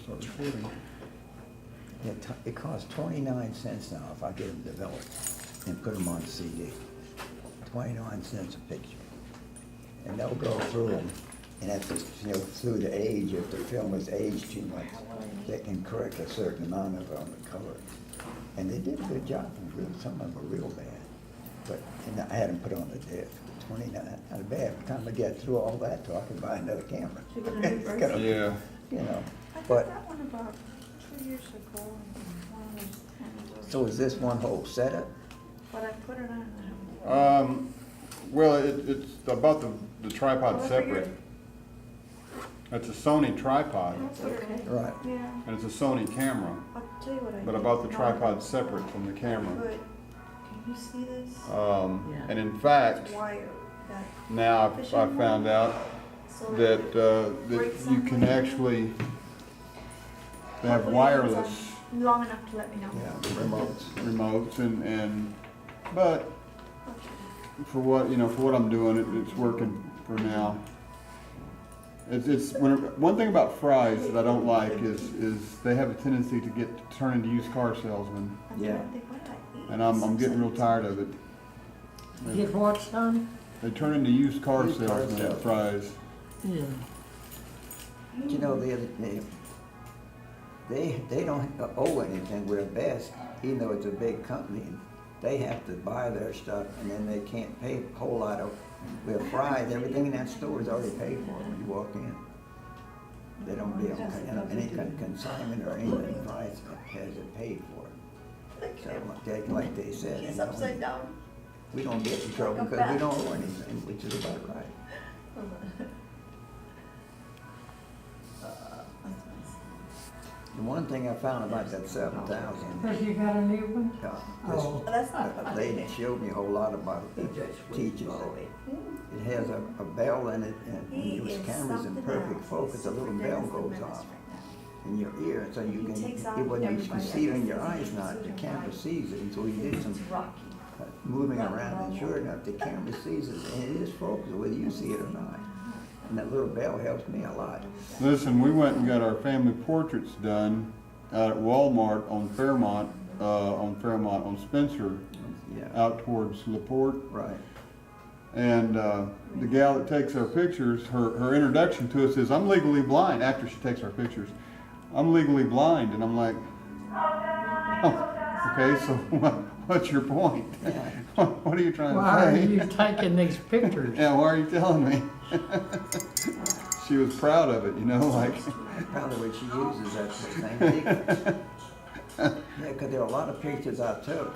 for recording. It costs 29 cents now if I get them developed and put them on CD. 29 cents a picture. And they'll go through them, and if it's, through the age, if the film is aged too much, they can correct a certain amount of it on the color. And they did a good job. Some of them were real bad. But and I had them put on the disc. 29, not bad. By the time I get through all that, so I can buy another camera. To get a new It's version? gonna be, Yeah. I got but, that one about 2 years ago, and one was kind of, so is this one whole setup? but I put it on. Well, it's about the tripod separate. It's a Sony tripod, Okay. Right. Yeah, and it's a Sony camera, I'll tell you what I did. but about the No, tripod separate from the camera. Good. Can you see this? And in fact, It's wire that, now I found out so that that you can actually have wireless long enough to let me know. Yeah, the remotes. remotes but for what I'm doing, it's working for now. One thing about fries that I don't like is they have a tendency to turn into used car salesmen, I'm Yeah. trying to think, what did I eat? and I'm getting real tired of it. Get what, son? They turn into used car Used car salesmen, salesmen. fries. Yeah. They don't owe anything. We're best, even though it's a big company. They have to buy their stuff, and then they can't pay a whole lot of. With fries, everything in that store is already paid for when you walk in. They don't be on any kind of consignment or anything. Fries has it paid for. So like they said, He's upside down. we don't get in trouble because we don't owe anything, which is about right. The one thing I found about that 7,000. Cause you got a new one? Oh. That's not A lady showed me a whole lot about it, teaches it. It has a bell in it, and when your camera's in perfect focus, a little bell goes off in your ear, so you can see it in your eyes now, the camera sees it, and so he did some moving around, and sure enough, the camera sees it, and it is focused, whether you see it or not. And that little bell helps me a lot. Listen, we went and got our family portraits done out at Walmart on Fairmont, on Spencer, Yeah, out towards LaPorte. right. And the gal that takes our pictures, her introduction to us is, "I'm legally blind," after she takes our pictures. "I'm legally blind," and I'm like, "Oh, okay, so what's your point? Yeah. What are you trying Why are to say?" you taking these pictures? Yeah, why are you telling me? She was proud of it, like. Probably what she uses, that's the same difference. Yeah, because there are a lot of pictures I took.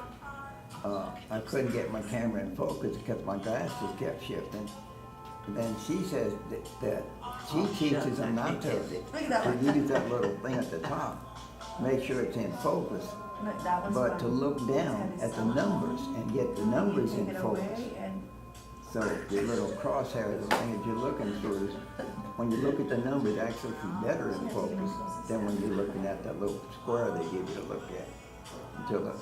I couldn't get my camera in focus because my glasses kept shifting. And then she says that she teaches them not to use that little thing at the top, make sure it's in focus, but to look down at the numbers and get the numbers in focus. So the little crosshair, the thing that you're looking through, when you look at the numbers, actually be better in focus than when you're looking at that little square they give you to look at. Until the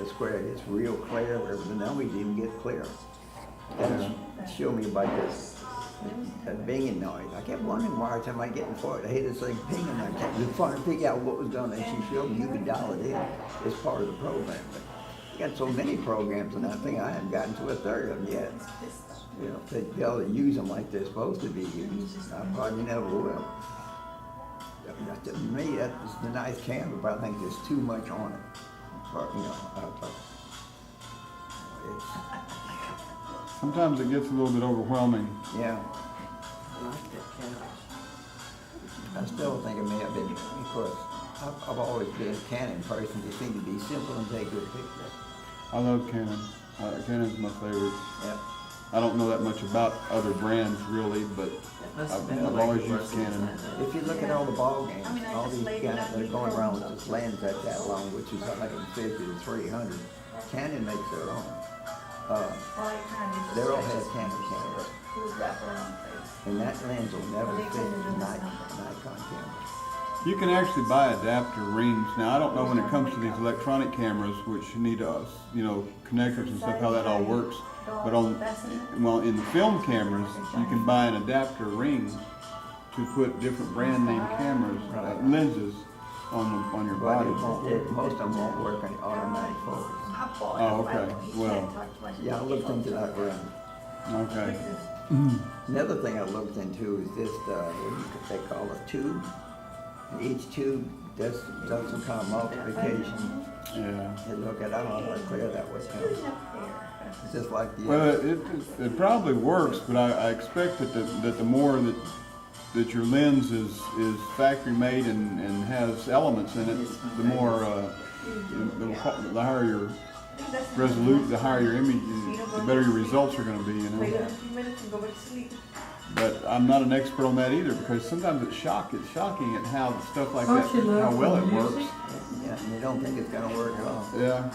square gets real clear, where the numbers even get clear. And she showed me about this, that binging noise. I kept wondering why every time I get in for it, I hear this thing pinging. I kept trying to figure out what was going on. And she showed me you could dial it in as part of the program. But you got so many programs, and I think I haven't gotten to a third of them yet. They tell to use them like they're supposed to be used. I probably never will. To me, that's a nice camera, but I think there's too much on it. Sometimes it gets a little bit overwhelming. Yeah. I still think it may have been, because I've always been a Canon person. They seem to be simple and take good pictures. I love Canon. Canon's my favorite. Yeah. I don't know that much about other brands really, but I've always used Canon. If you look at all the ball games, all these guys that are going around with this lens that long, which is like 150 to 300, Canon makes their own. They all have Canon cameras. And that lens will never fit the Nikon camera. You can actually buy adapter rings. Now I don't know when it comes to these electronic cameras, which need connectors and stuff, how that all works. But in the film cameras, you can buy an adapter ring to put different brand name cameras, lenses on your But body. most of them won't work on automatic focus. Oh, okay. Well, Yeah, I looked into that one. okay. Another thing I looked into is this, they call a tube. And each tube does some kind of multiplication. Yeah. And look at, I don't know how clear that was. It's just like the. Well, it probably works, but I expect that the more that your lens is factory made and has elements in it, the more the higher your resolution, the higher your image, the better your results are going to be. You know. But I'm not an expert on that either, because sometimes it's shocking at how stuff like that, how well it works. Yeah, and you don't think it's gonna work at all. Yeah.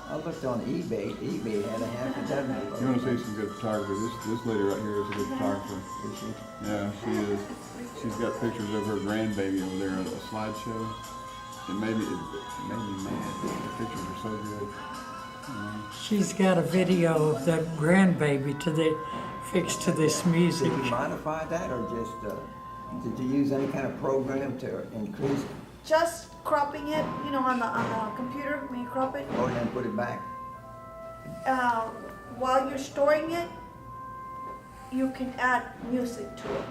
I looked on eBay. eBay had a half a dozen of those. You want to see some good photography? This lady right here is a good photographer. Is she? Yeah, she is. She's got pictures of her grandbaby over there, a slideshow. It made me mad. The pictures are so good. She's got a video of that grandbaby fixed to this music. Did you modify that, or just did you use any kind of program to increase? Just cropping it, you know, on the computer when you crop it. Or then put it back? While you're storing it, you can add music to it,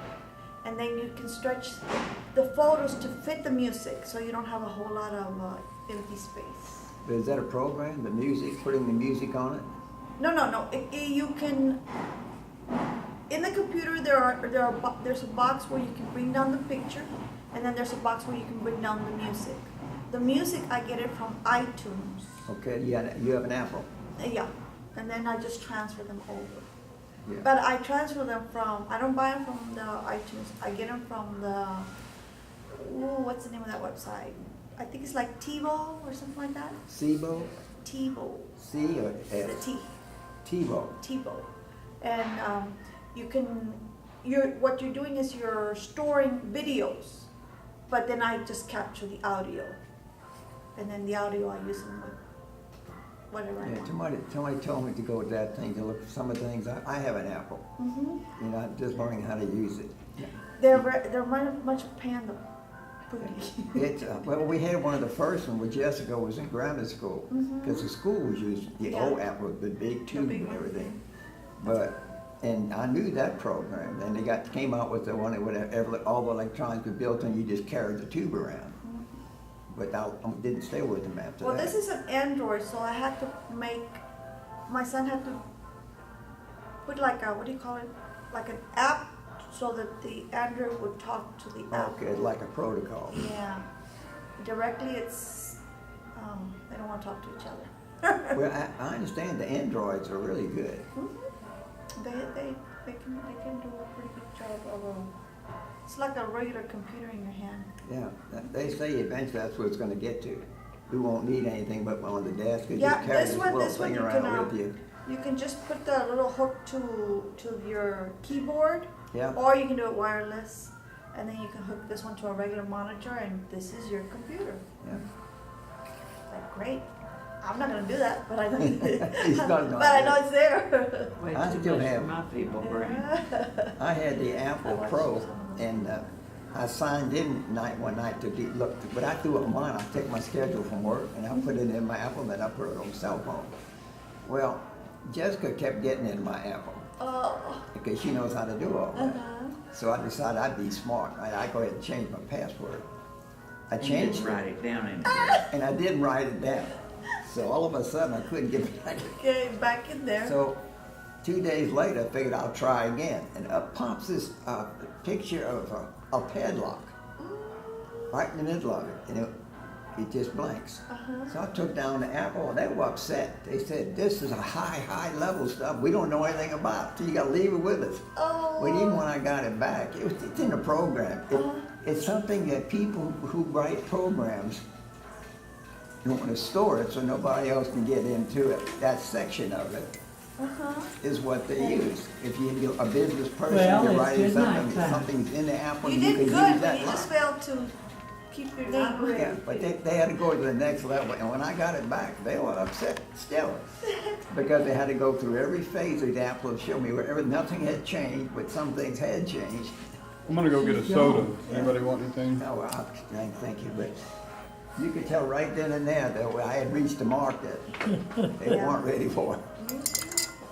and then you can stretch the photos to fit the music, so you don't have a whole lot of empty space. But is that a program? The music, putting the music on it? No. You can. In the computer, there's a box where you can bring down the picture, and then there's a box where you can bring down the music. The music, I get it from iTunes. Okay, yeah, you have an Apple. Yeah, and then I just transfer them over. Yeah. But I transfer them from, I don't buy them from the iTunes. I get them from the, what's the name of that website? I think it's like TiVo or something like that. SIBO? TiVo. C or The S? T. TiVo. TiVo. And what you're doing is you're storing videos, but then I just capture the audio. And then the audio I use them with whatever I Yeah, want. somebody told me to go with that thing to look for some of the things. I have an Apple. Mm-hmm. You know, I'm just learning how to use it. They're much panda. It's well, we had one of the first ones when Jessica was in grammar school, because the school was using the old Apple, the big tube big and one. everything. And I knew that program. And they came out with the one that all the electronics were built in. You just carried the tube around. But I didn't stay with them after Well, that. this is an Android, so I had to my son had to put like what do you call it? Like an app, so that the Android would talk to the app. Okay, like a protocol. Yeah. Directly, it's, they don't want to talk to each other. Well, I understand the Androids are really good. They can do a pretty good job of it's like a regular computer in your hand. Yeah, they say eventually that's what it's going to get to. We won't need anything but on the desk. You Yeah, just carry this this one little thing you around can, with you. You can just put the little hook to your keyboard, Yeah. or you can do it wireless, and then you can hook this one to a regular monitor, and this is your computer. Yeah. Like, great. I'm not gonna do that, but I know. He's not gonna but I do know it. it's there. Way I too still much for have- my feeble brain. I had the Apple Pro, and I signed in one night to look. But I threw it on mine. I take my schedule from work, and I put it in my Apple, and then I put it on my cell phone. Well, Jessica kept getting in my Apple Oh. because she knows how to do all that. Uh-huh. So I decided I'd be smart. I go ahead and change my password. I You changed didn't it, write it down in and I didn't write it down. So all of a sudden, I couldn't get back. Okay, back in there. So 2 days later, I figured I'll try again. And up pops this picture of a padlock right in the middle of it. And it just blanks. So I took down the Apple, and they were upset. They said, this is a high level stuff. We don't know anything about it, so you got to leave it with us. Oh. But even when I got it back, it's in the program. It's something that people who write programs don't want to store it so nobody else can get into it. That section of it is what they use. If you're a business person, Well, you're it's writing good something, nighttime. something's in the Apple, You you did can good, use but that you just line. failed to keep your name ready. Yeah, but they had to go to the next level, and when I got it back, they were upset still. Because they had to go through every phase of the apple to show me where nothing had changed, but some things had changed. I'm gonna go get a soda. Anybody want anything? No, well, thank you, but you could tell right then and there that I had reached the mark that they weren't ready for.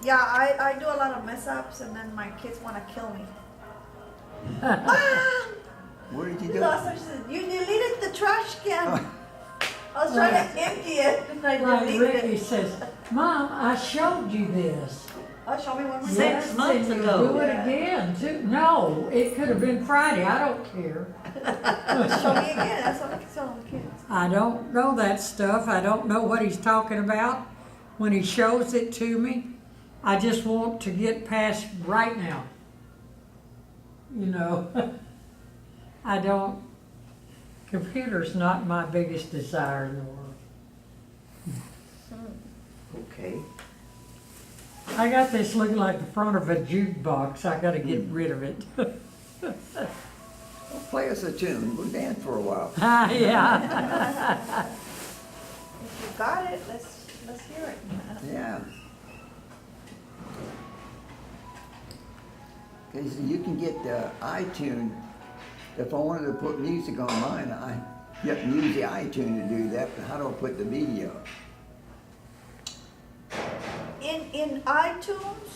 Yeah, I do a lot of mess ups and then my kids want to kill me. Ah! What did you do? She said, you deleted the trash can. I was trying to empty it and I Like deleted Ricky it. says, Mom, I showed you this. Oh, show me one more time. 6 months and ago. Do it Yeah. again, too. No, it could have been Friday, I don't care. Show me again. That's what I tell the kids. I don't know that stuff. I don't know what he's talking about when he shows it to me. I just want to get past right now. You know, I don't, computer's not my biggest desire in the world. Okay. I got this looking like the front of a jukebox. I gotta get rid of it. Well, play us a tune. We'll dance for a while. Yeah. If you got it, let's hear it. Yeah. Because you can get iTunes. If I wanted to put music on mine, I you have to use the iTunes to do that, but how do I put the video? In iTunes,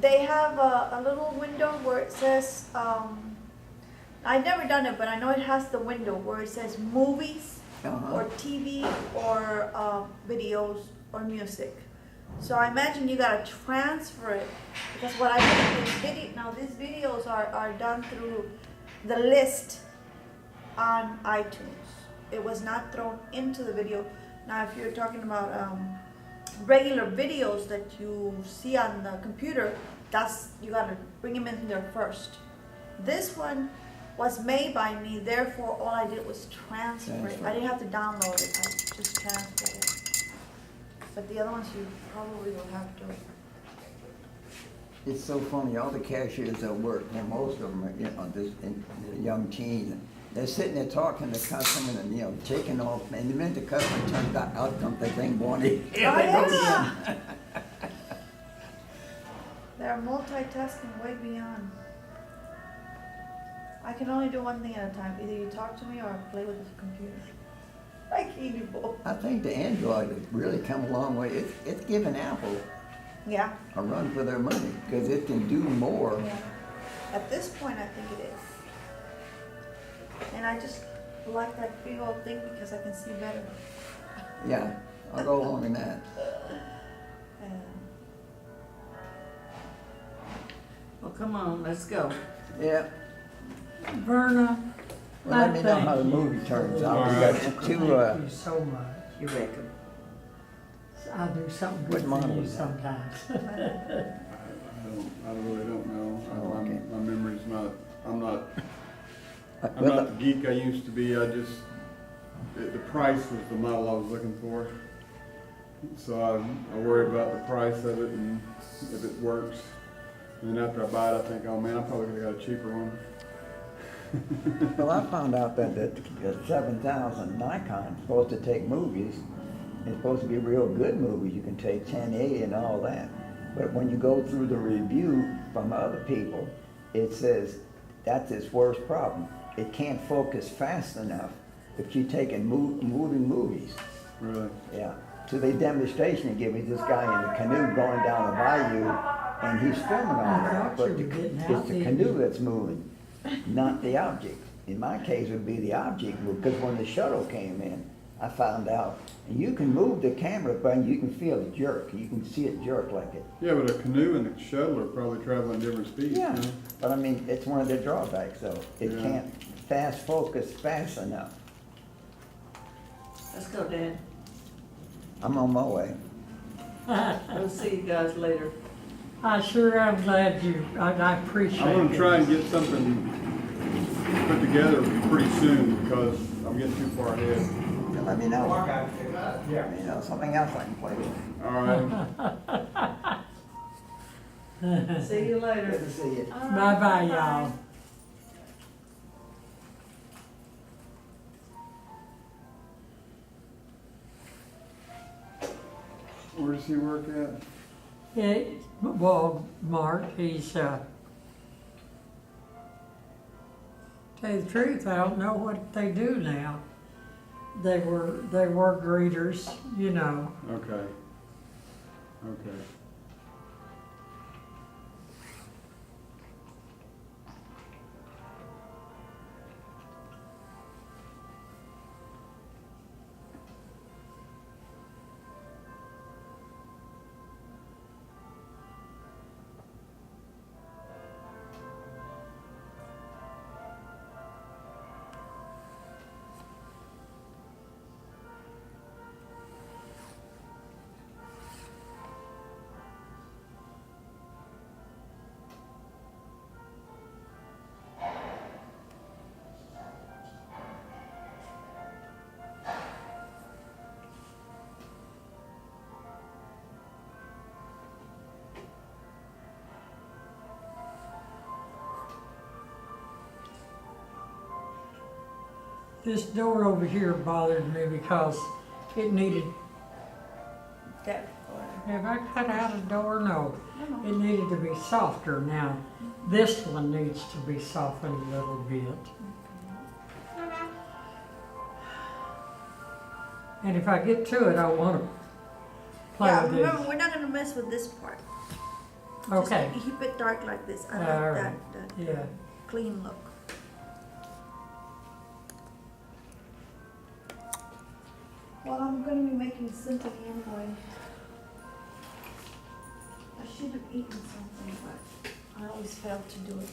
they have a little window where it says, I've never done it, but I know it has the window where it says movies Uh-huh. or TV or videos or music. So I imagine you gotta transfer it because what I did in video, now these videos are done through the list on iTunes. It was not thrown into the video. Now if you're talking about regular videos that you see on the computer, you gotta bring them in there first. This one was made by me, therefore all I did was transfer it. Transfer. I didn't have to download it, I just transferred it. But the other ones you probably will have to. It's so funny, all the cashiers that work, and most of them are, they're young teens. They're sitting there talking to the customer and, taking off, and the minute the customer turns out comes the thing wanted. Yeah. They're multitasking way beyond. I can only do one thing at a time. Either you talk to me or I play with the computer. I can't do both. I think the Android has really come a long way. It's given Apple Yeah. a run for their money because it can do more. Yeah. At this point, I think it is. And I just like that big old thing because I can see better. Yeah, I'll go along with that. Well, come on, let's go. Yeah. Verna, Well, let me know how the thank you movie turns for out. We this. got two. Thank you so much. You reckon? I'll do something What good for model you is that? sometimes. I really don't know. Oh, okay. My memory's not, I'm not Well, the geek I used to be. The price was the model I was looking for. So I worry about the price of it and if it works. And then after I buy it, I think, oh man, I probably could have got a cheaper one. Well, I found out that the 7000 Nikon is supposed to take movies. It's supposed to be real good movies. You can take 1080 and all that. But when you go through the review from other people, it says that's its worst problem. It can't focus fast enough if you take in moving movies. Really? Yeah. So the demonstration they give me this guy in the canoe going down the bayou, and he's filming all I that. thought But you were getting out it's the there. canoe that's moving, not the object. In my case, it would be the object move, because when the shuttle came in, I found out, and you can move the camera, but you can feel it jerk. You can see it jerk like it. Yeah, but a canoe and a shuttle are probably traveling different speeds. Yeah. you know? But I mean, it's one of their drawbacks, though. It Yeah. can't fast focus fast enough. Let's go, Dad. I'm on my way. We'll see you guys later. I sure am glad I appreciate it. I'm gonna try and get something put together pretty soon because I'm getting too far ahead. Yeah, let me know. Let me know something else I can play with. All right. See you later. Good to see you. Bye-bye, y'all. Where does he work at? Mark, he's, tell you the truth, I don't know what they do now. They were greeters, you know. Okay. Okay. This door over here bothered me because it needed, That or have I cut out a door? No. I don't know. It needed to be softer. Now, this one needs to be softened a little bit. And if I get to it, I want to play Yeah, with remember, this. we're not gonna mess with this part. Okay. Just keep it dark like this. I All like right. that Yeah. clean look. Well, I'm gonna be making something anyway. I should have eaten something, but I always fail to do it.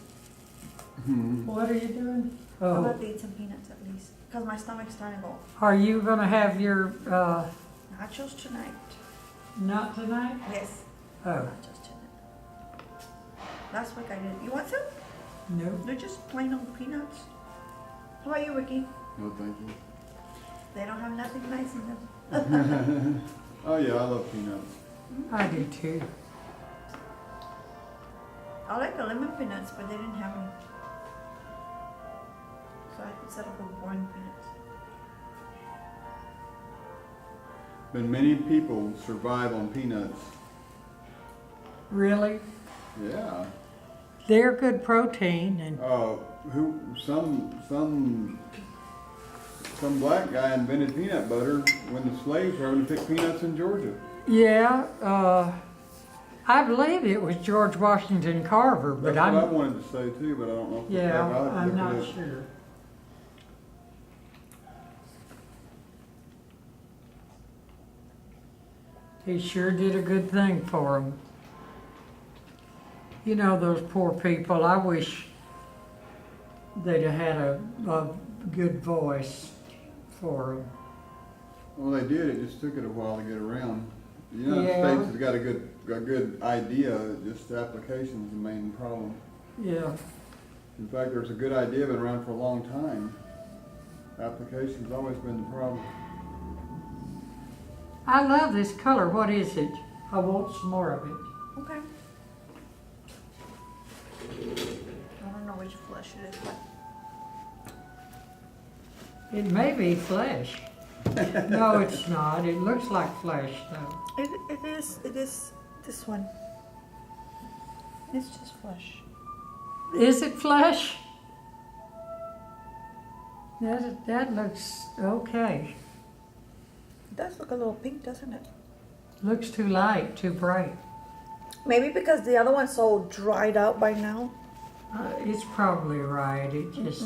What are you doing? I'm Oh, about to eat some peanuts at least, because my stomach's starting to go. are you gonna have your, Nachos tonight. not tonight? Yes, Oh, nachos tonight. Last week I did. You want some? no. They're just plain old peanuts. How about you, Ricky? No, thank you. They don't have nothing nice in them. Oh yeah, I love peanuts. I do too. I like the lemon peanuts, but they didn't have any. So I could settle for boring peanuts. Been many people survive on peanuts. Really? Yeah. They're good protein and, Some black guy invented peanut butter when the slaves were having to pick peanuts in Georgia. yeah, I believe it was George Washington Carver, but That's what I I'm, wanted to say too, but I don't know if it's yeah, back. I'll have to I'm look not it up. sure. He sure did a good thing for them. You know, those poor people, I wish they'd have had a good voice for them. Well, they did. It just took it a while to get around. The United Yeah. States has got a good idea. Just the application is the main problem. Yeah, In fact, there's a good idea been around for a long time. Application's always been the problem. I love this color. What is it? I want some more of it. Okay. I don't know which flesh it is, but It may be flesh. No, it's not. It looks like flesh, though. it is this one. It's just flesh. Is it flesh? That looks okay. It does look a little pink, doesn't it? Looks too light, too bright. Maybe because the other one's so dried out by now. It's probably right. It just.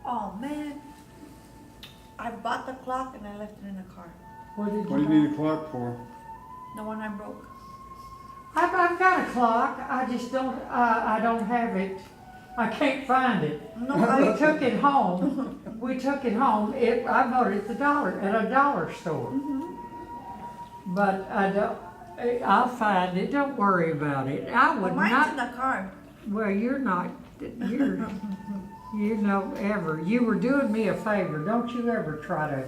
Oh man, I bought the clock and I left it in the car. What did What do you buy? need a clock for? The one I broke. I've got a clock. I just don't. I don't have it. I can't find it. No, We took it home. We took it home. I bought it at a dollar store. But I don't. I'll find it. Don't worry about it. I would Mine's not. in the car. Well, you're not. You're. You know, ever. You were doing me a favor. Don't you ever try to.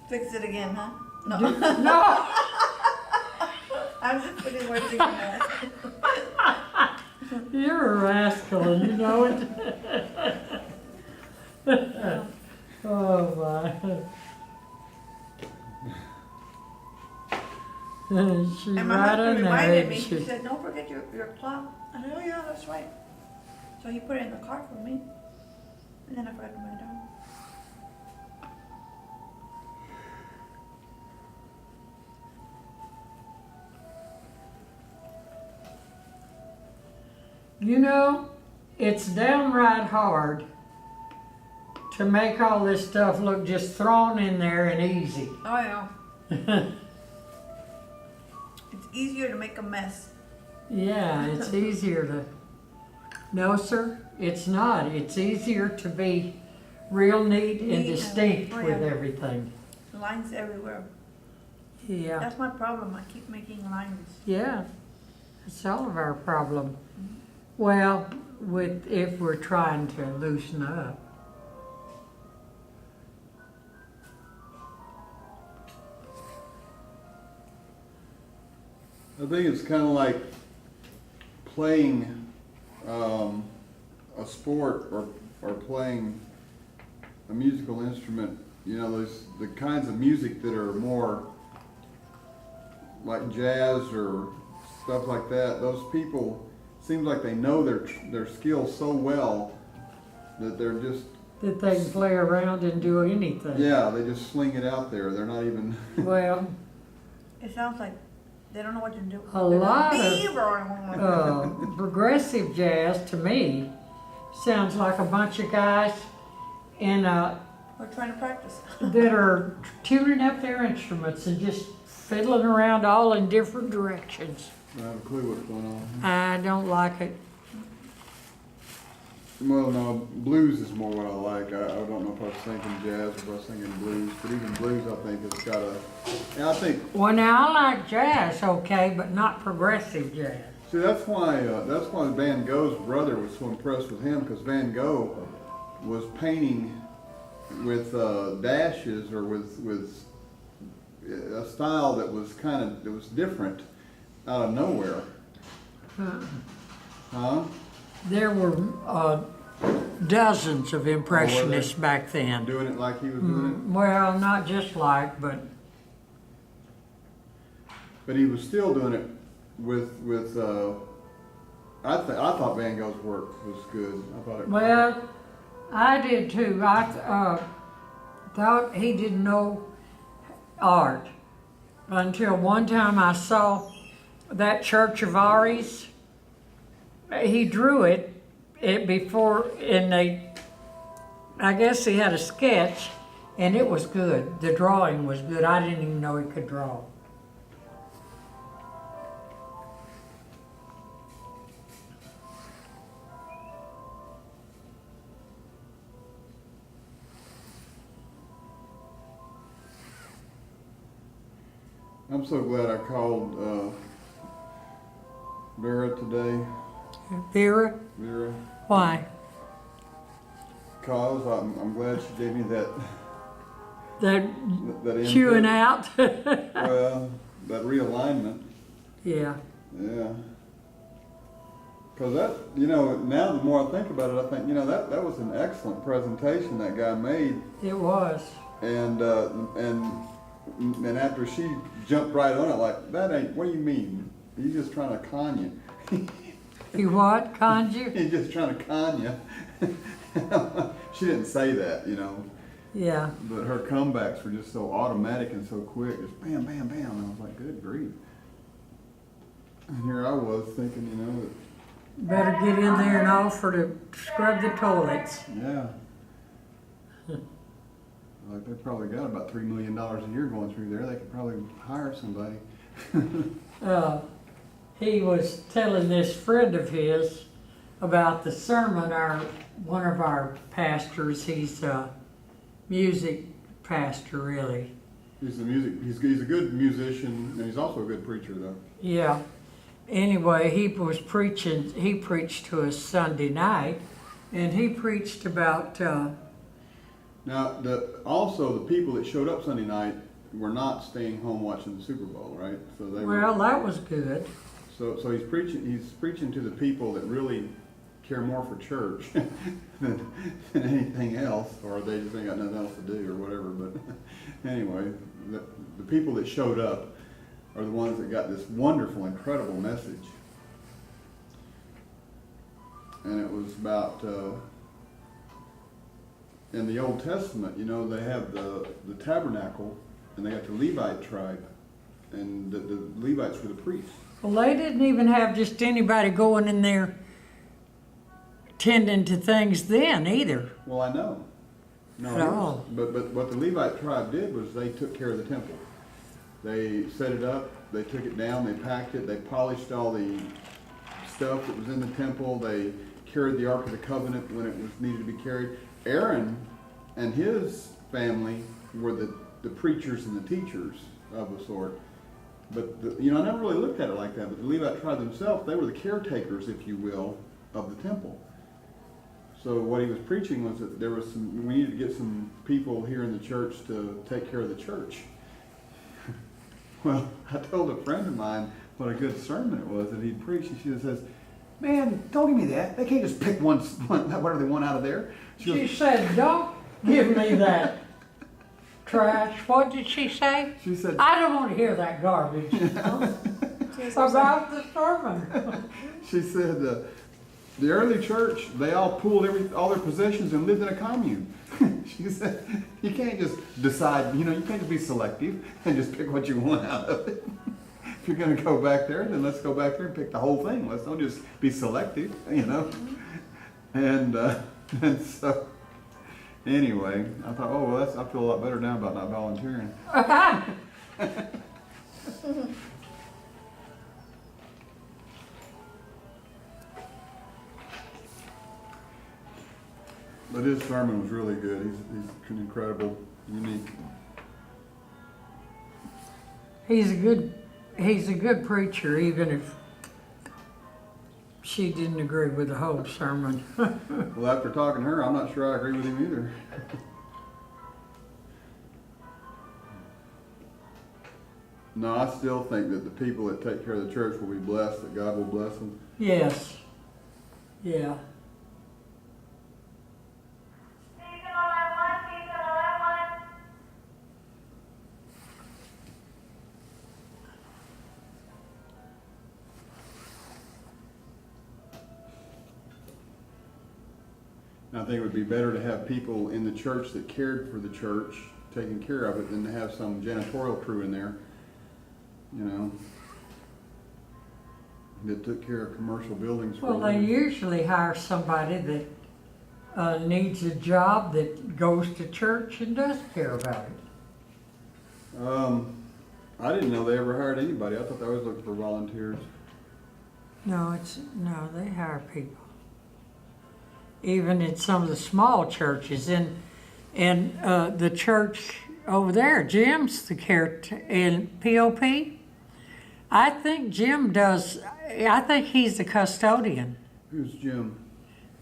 Fix it again, huh? No. No! I'm just putting words in your mouth. You're a rascal, and you know it. Oh my. She And my right husband in there, reminded me, ain't he she? said, don't forget your clock. I said, oh yeah, that's right. So he put it in the car for me. And then I forgot to put it down. You know, it's downright hard to make all this stuff look just thrown in there and easy. Oh yeah. It's easier to make a mess. Yeah, it's easier to. No, sir, it's not. It's easier to be real neat and Neat and- distinct oh, with yeah. everything. Lines everywhere. Yeah, That's my problem. I keep making lines. yeah. It's all of our problem. Well, if we're trying to loosen up. I think it's kind of like playing a sport or playing a musical instrument. You know, there's the kinds of music that are more like jazz or stuff like that. Those people seems like they know their skills so well that they're just That they can play around and do anything. yeah, they just sling it out there. They're not even Well, It sounds like they don't know what to do. A lot of, of. progressive jazz to me sounds like a bunch of guys in We're trying to practice. that are tuning up their instruments and just fiddling around all in different directions. I don't have a clue what's going on. I don't like it. Well, no, blues is more what I like. I don't know if I was thinking jazz or if I was thinking blues, but even blues I think it's got a, and I think, Well, now I like jazz, okay, but not progressive jazz. see, that's why Van Gogh's brother was so impressed with him, because Van Gogh was painting with dashes or with a style that was that was different out of nowhere. Huh? There were dozens of impressionists back then. Doing it like he was doing Well, not just like, but it, but he was still doing it with. I thought Van Gogh's work was good. I thought it. well, I did too. I thought he didn't know art until one time I saw that Church of Aries. He drew it before, and I guess he had a sketch, and it was good. The drawing was good. I didn't even know he could draw. I'm so glad I called Vera today. Vera, Vera, why? cause I'm glad she gave me that They're input. chewing out. Well, that realignment. Yeah. Yeah. Because that, now the more I think about it, I think, that was an excellent presentation that guy made. It was. And after she jumped right on it, like, that ain't, what do you mean? He's just trying to con you. You what? Conjure? He's just trying to con you. She didn't say that, Yeah. but her comebacks were just so automatic and so quick. Just bam, bam, bam. And I was like, good grief. And here I was thinking, Better get in there and offer to scrub the toilets. yeah. Like they probably got about $3 million a year going through there. They could probably hire somebody. He was telling this friend of his about the sermon. One of our pastors, he's a music pastor, really. He's a good musician, and he's also a good preacher, though. Yeah. Anyway, he preached to us Sunday night, and he preached about, Now, also the people that showed up Sunday night were not staying home watching the Super Bowl, right? So they well, were. that was good. So he's preaching. He's preaching to the people that really care more for church than anything else, or they just ain't got nothing else to do or whatever. But anyway, the people that showed up are the ones that got this wonderful, incredible message. And it was about, in the Old Testament, you know, they have the tabernacle, and they got the Levite tribe, and the Levites were the priests. Well, they didn't even have just anybody going in there tending to things then either. Well, I know. No, No. but what the Levite tribe did was they took care of the temple. They set it up, they took it down, they packed it, they polished all the stuff that was in the temple, they carried the Ark of the Covenant when it was needed to be carried. Aaron and his family were the preachers and the teachers of a sort. But, I never really looked at it like that, but the Levite tribe themselves, they were the caretakers, if you will, of the temple. So what he was preaching was that we needed to get some people here in the church to take care of the church. Well, I told a friend of mine what a good sermon it was that he'd preached, and she says, "Man, don't give me that. They can't just pick one whatever they want out of there." She said, "Don't give me that trash." What did she say? She said, I don't want to hear that garbage about the sermon. She said, the early church, they all pooled all their possessions and lived in a commune. She said, you can't just decide, you can't just be selective and just pick what you want out of it. If you're going to go back there, then let's go back there and pick the whole thing. Let's don't just be selective, And so, anyway, I thought, oh, well, I feel a lot better now about not volunteering. But his sermon was really good. He's an incredible, unique. He's a good preacher, even if she didn't agree with the whole sermon. Well, after talking to her, I'm not sure I agree with him either. No, I still think that the people that take care of the church will be blessed, that God will bless them. Yes. Yeah. I think it would be better to have people in the church that cared for the church, taking care of it, than to have some janitorial crew in there, that took care of commercial buildings. Well, they usually hire somebody that needs a job that goes to church and does care about it. I didn't know they ever hired anybody. I thought they always looked for volunteers. No, they hire people. Even in some of the small churches, and the church over there, Jim's the in POP. I think Jim does. I think he's the custodian. Who's Jim?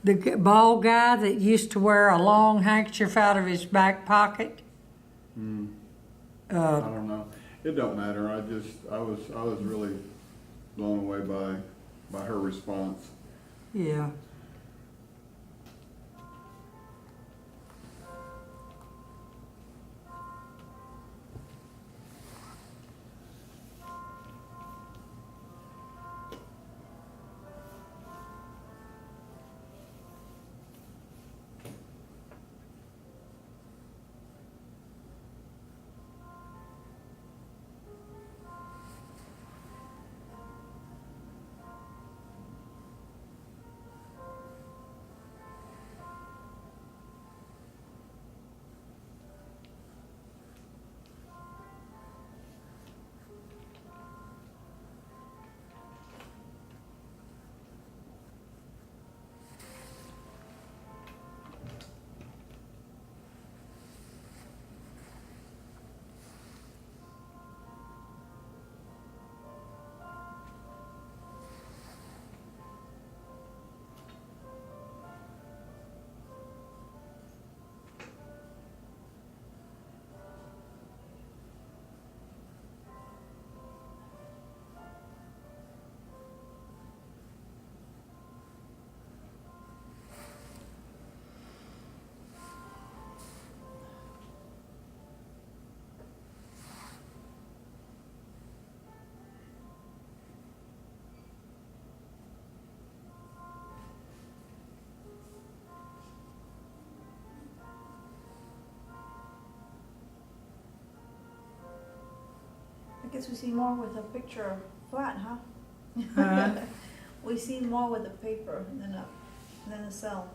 The bald guy that used to wear a long handkerchief out of his back pocket. I don't know. It don't matter. I was really blown away by her response. Yeah. guess we see more with a picture flat, huh? Huh? We see more with the paper than a cell.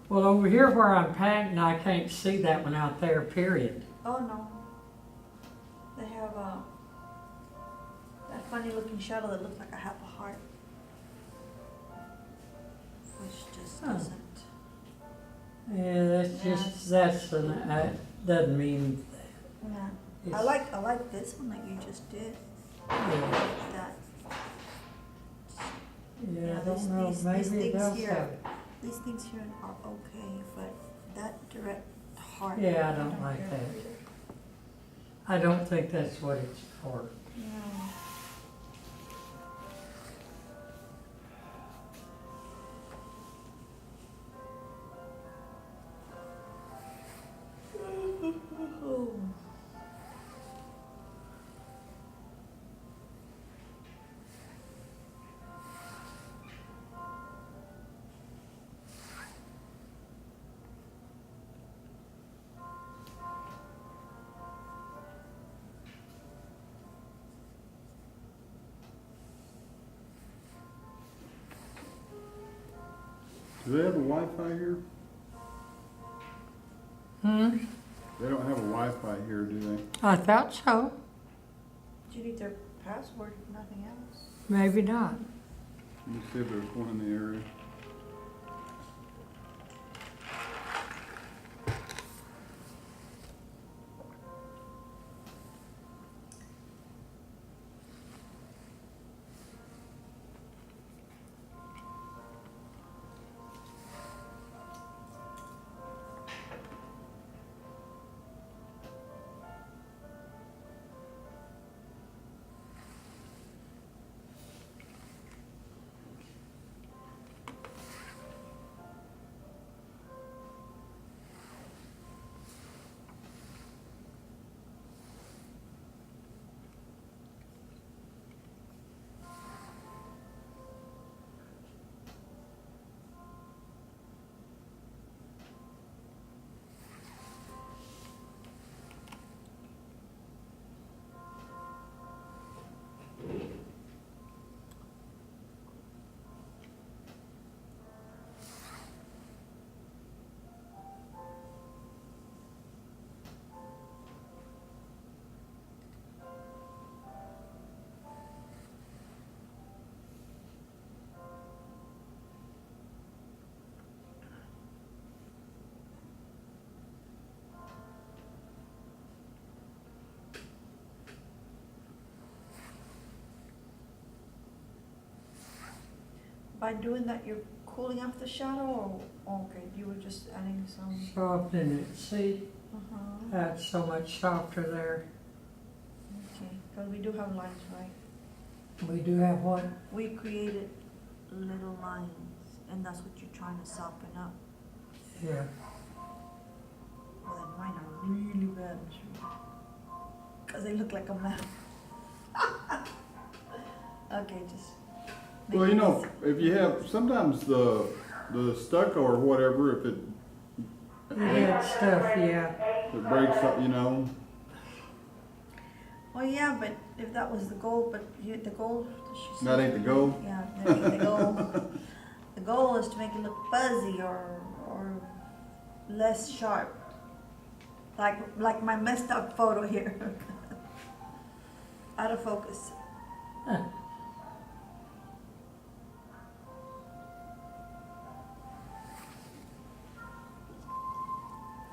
Well, over here where I'm painting, I can't see that one out there, period. Oh no. They have that funny looking shadow that looks like a half a heart. Which just Oh. doesn't. Yeah, that's just, that doesn't mean Yeah. it's, I like this one that you just did. yeah, That yeah, I these- don't know, these maybe it things does here. have. these things here are okay, but that direct heart. Yeah, I don't like care that. for either. I don't think that's what it's for. No. Do they have a Wi-Fi here? Hmm? They don't have a Wi-Fi here, do they? I thought so. Do you need their password if nothing else? Maybe not. Let me see if there's one in the area. By doing that, you're cooling off the shadow, or okay, you were just adding some. Softening it. See, Uh-huh. that's so much softer there. Okay, because we do have lines, right? We do have what? We created little lines, and that's what you're trying to soften up. Yeah. Well, then mine are really bad, because they look like a map. Okay, just. Well, you know, if you have, sometimes the stucco or whatever, if it That stuff, yeah. breaks up, you know. Well, yeah, but if that was the goal, but the goal. She That said- ain't the goal? Yeah, that ain't the goal. The goal is to make it look fuzzy or less sharp. Like my messed up photo here. Out of focus.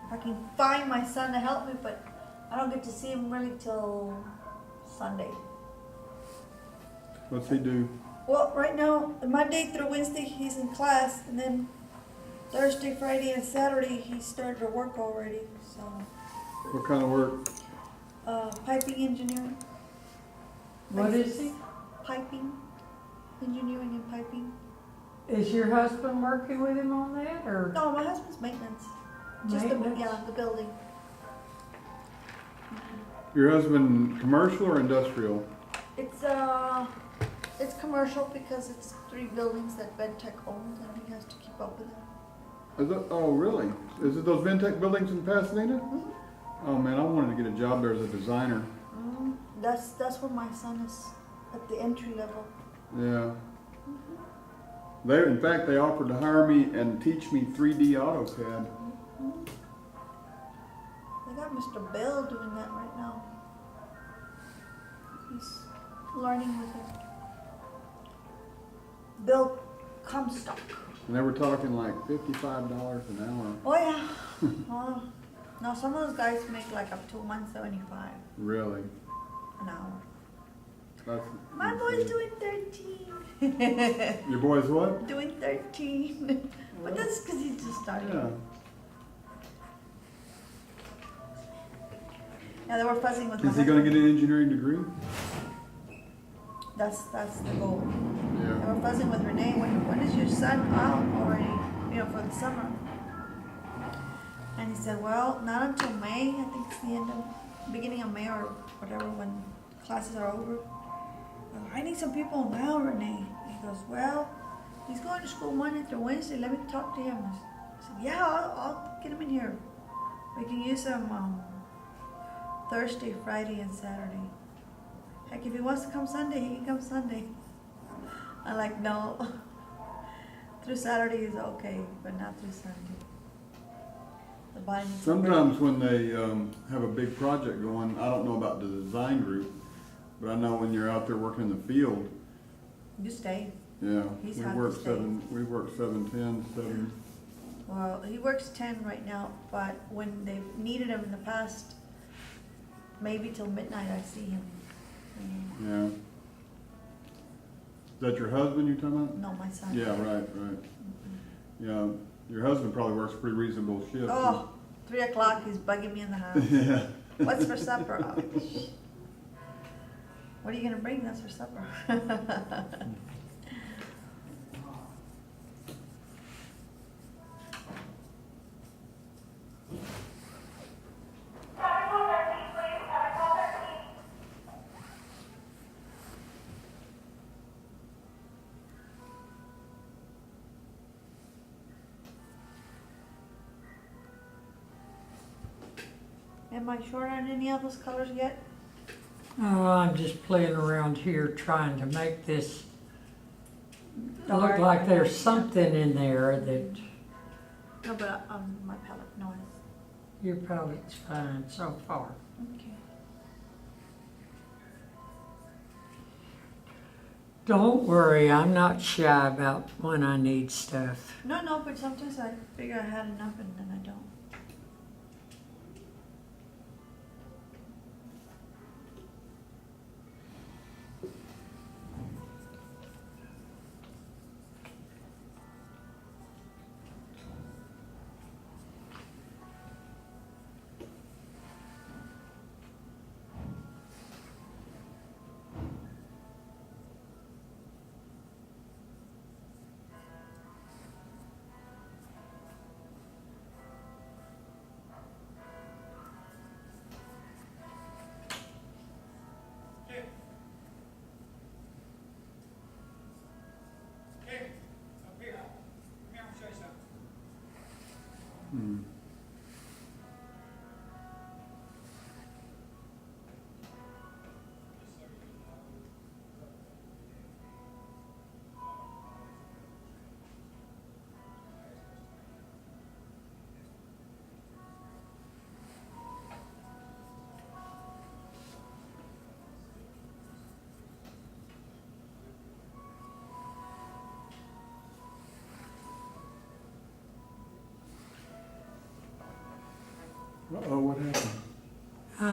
If I can find my son to help me, but I don't get to see him really till Sunday. What's he do? Well, right now, Monday through Wednesday, he's in class, and then Thursday, Friday, and Saturday, he started to work already. So, What kind of work? piping engineering. What is he? Piping, engineering and piping. Is your husband working with him on that, or No, my husband's maintenance. Just maintenance? the building. Your husband commercial or industrial? It's It's commercial because it's 3 buildings that BedTech owns and he has to keep up with them. Is it, oh, really? Is it those Ventec buildings in Pasadena? Oh, man, I wanted to get a job there as a designer. That's where my son is at the entry level. Yeah. They, in fact, they offered to hire me and teach me 3D AutoCAD. They got Mr. Bell doing that right now. He's learning with him. Bill Comstock. And they were talking like $55 an Oh yeah. Oh, no, some of those guys make like up to $175 hour. Really? an hour. That's My boy's doing 13. Your boy's what? Doing 13. But that's because he's just starting. Yeah. Yeah, they were fussing with Is he going to get an engineering degree? That's the goal. They Yeah. were fussing with Renee. When is your son out already? You know, for the summer. And he said, well, not until May. I think it's the beginning of May or whatever when classes are over. I need some people now, Renee. He goes, well, he's going to school Monday through Wednesday. Let me talk to him. I said, yeah, I'll get him in here. We can use him Thursday, Friday, and Saturday. Heck, if he wants to come Sunday, he can come Sunday. I'm like, no. Through Saturday is okay, but not through Sunday. The body needs to Sometimes when they have a big project going, I don't know about the design group, but I know when you're out there working in the field, You stay. yeah, He's we had work to stay. we work 7, 10, 7. Well, he works 10 right now, but when they've needed him in the past, maybe till midnight I see him. Yeah. Is that your husband you're talking about? No, my son. Yeah, right. Yeah, your husband probably works a pretty reasonable shift. Oh, 3 o'clock, he's bugging me in the house. Yeah. What's for supper? Oh, what are you gonna bring? That's for supper. Am I short on any of those colors yet? Oh, I'm just playing around here trying to make this look like there's something in there that No, but my palette, no. your palette's fine so far. Okay. Don't worry, I'm not shy about when I need stuff. No, but sometimes I figure I had enough and then I don't. Hmm. Uh-oh, what happened?